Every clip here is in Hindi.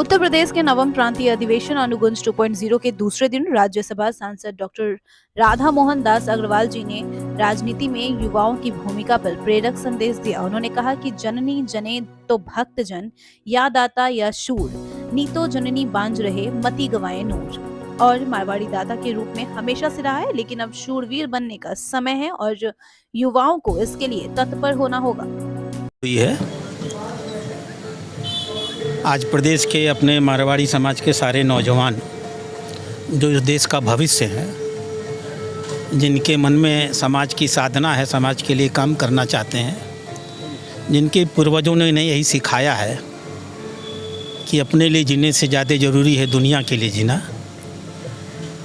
उत्तर प्रदेश के नवम प्रांतीय अधिवेशन अनुगुंज 2.0 के दूसरे दिन राज्यसभा सांसद डॉक्टर राधा मोहन दास अग्रवाल जी ने राजनीति में युवाओं की भूमिका पर प्रेरक संदेश दिया। उन्होंने कहा कि जननी जने तो भक्त जन, या दाता या शूर, नीतो जननी बांझ रहे मति गवाए नूर। और मारवाड़ी दाता के रूप में हमेशा से रहा है, लेकिन अब शूरवीर बनने का समय है और युवाओं को इसके लिए तत्पर होना होगा। आज प्रदेश के अपने मारवाड़ी समाज के सारे नौजवान जो इस देश का भविष्य है, जिनके मन में समाज की साधना है, समाज के लिए काम करना चाहते हैं, जिनके पूर्वजों ने इन्हें यही सिखाया है कि अपने लिए जीने से ज़्यादा ज़रूरी है दुनिया के लिए जीना।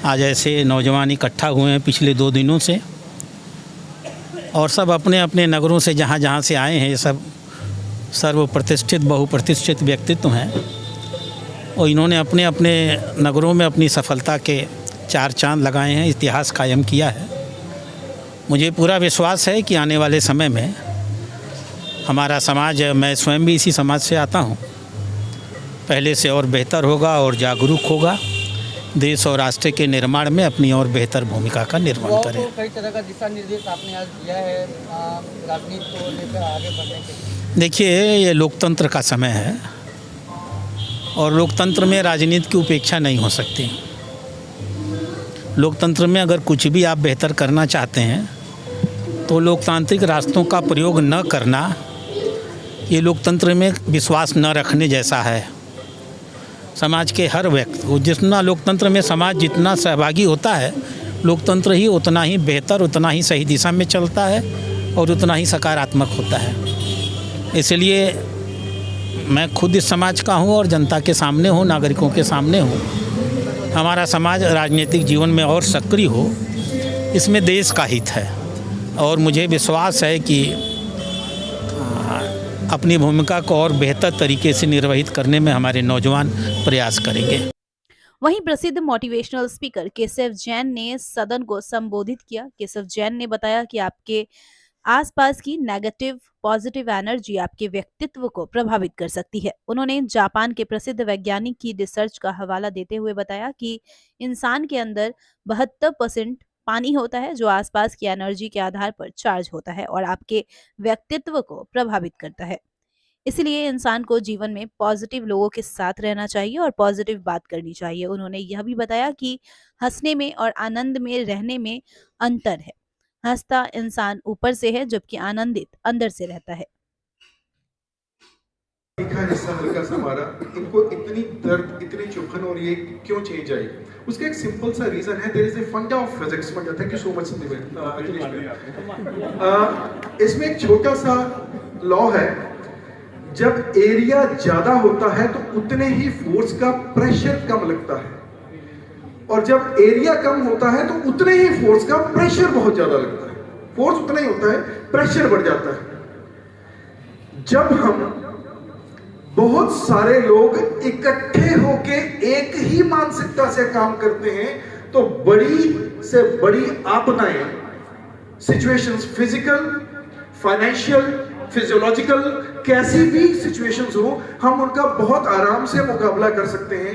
आज ऐसे नौजवान इकट्ठा हुए हैं पिछले 2 दिनों से, और सब अपने अपने नगरों से जहाँ जहाँ से आए हैं, ये सब सर्वप्रतिष्ठित बहुप्रतिष्ठित व्यक्तित्व हैं, और इन्होंने अपने अपने नगरों में अपनी सफलता के 4 चांद लगाए हैं, इतिहास कायम किया है। मुझे पूरा विश्वास है कि आने वाले समय में हमारा समाज, मैं स्वयं भी इसी समाज से आता हूँ, पहले से और बेहतर होगा और जागरूक होगा, देश और राष्ट्र के निर्माण में अपनी और बेहतर भूमिका का निर्माण करें। कई तरह का दिशा निर्देश आपने आज दिया है राजनीति को लेकर आगे बढ़ने के लिए। देखिए, ये लोकतंत्र का समय है और लोकतंत्र में राजनीति की उपेक्षा नहीं हो सकती। लोकतंत्र में अगर कुछ भी आप बेहतर करना चाहते हैं तो लोकतांत्रिक रास्तों का प्रयोग न करना, ये लोकतंत्र में विश्वास न रखने जैसा है। समाज के हर व्यक्ति को, जितना लोकतंत्र में समाज जितना सहभागी होता है, लोकतंत्र ही उतना ही बेहतर, उतना ही सही दिशा में चलता है और उतना ही सकारात्मक होता है। इसलिए मैं खुद इस समाज का हूँ और जनता के सामने हूँ, नागरिकों के सामने हूँ। हमारा समाज राजनीतिक जीवन में और सक्रिय हो, इसमें देश का हित है, और मुझे विश्वास है कि अपनी भूमिका को और बेहतर तरीके से निर्वहित करने में हमारे नौजवान प्रयास करेंगे। वहीं प्रसिद्ध मोटिवेशनल स्पीकर केशव जैन ने सदन को संबोधित किया। केशव जैन ने बताया कि आपके आसपास की नेगेटिव पॉजिटिव एनर्जी आपके व्यक्तित्व को प्रभावित कर सकती है। उन्होंने जापान के प्रसिद्ध वैज्ञानिक की रिसर्च का हवाला देते हुए बताया कि इंसान के अंदर 72% पानी होता है, जो आसपास की एनर्जी के आधार पर चार्ज होता है और आपके व्यक्तित्व को प्रभावित करता है। इसलिए इंसान को जीवन में पॉजिटिव लोगों के साथ रहना चाहिए और पॉजिटिव बात करनी चाहिए। उन्होंने यह भी बताया कि हंसने में और आनंद में रहने में अंतर है। हंसता इंसान ऊपर से है, जबकि आनंदित अंदर से रहता है। हिस्सा मिलकर हमारा, इनको इतनी दर्द, इतनी चुभन और ये क्यों चेंज आई, उसका एक सिंपल सा रीजन है। देयर इज ए फंडा of physics. Thank you so much Sandeep. इसमें एक छोटा सा लॉ है, जब एरिया ज्यादा होता है तो उतने ही फोर्स का प्रेशर कम लगता है, और जब एरिया कम होता है तो उतने ही फोर्स का प्रेशर बहुत ज्यादा लगता है। फोर्स उतना ही होता है, प्रेशर बढ़ जाता है। जब हम बहुत सारे लोग इकट्ठे होके एक ही मानसिकता से काम करते हैं तो बड़ी से बड़ी आपदाएं, सिचुएशंस, फिजिकल, फाइनेंशियल, फिजियोलॉजिकल, कैसी भी सिचुएशंस हो, हम उनका बहुत आराम से मुकाबला कर सकते हैं।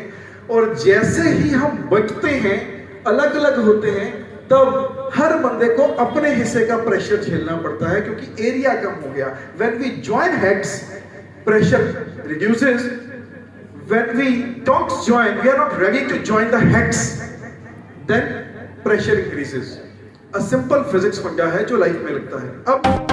और जैसे ही हम बचते हैं, अलग अलग होते हैं, तब हर बंदे को अपने हिस्से का प्रेशर झेलना पड़ता है, क्योंकि एरिया कम हो गया। When we join heads, pressure reduces. When we don't join, we are not ready to join the heads, then pressure increases. A simple physics फंडा है जो लाइफ में लगता है। अब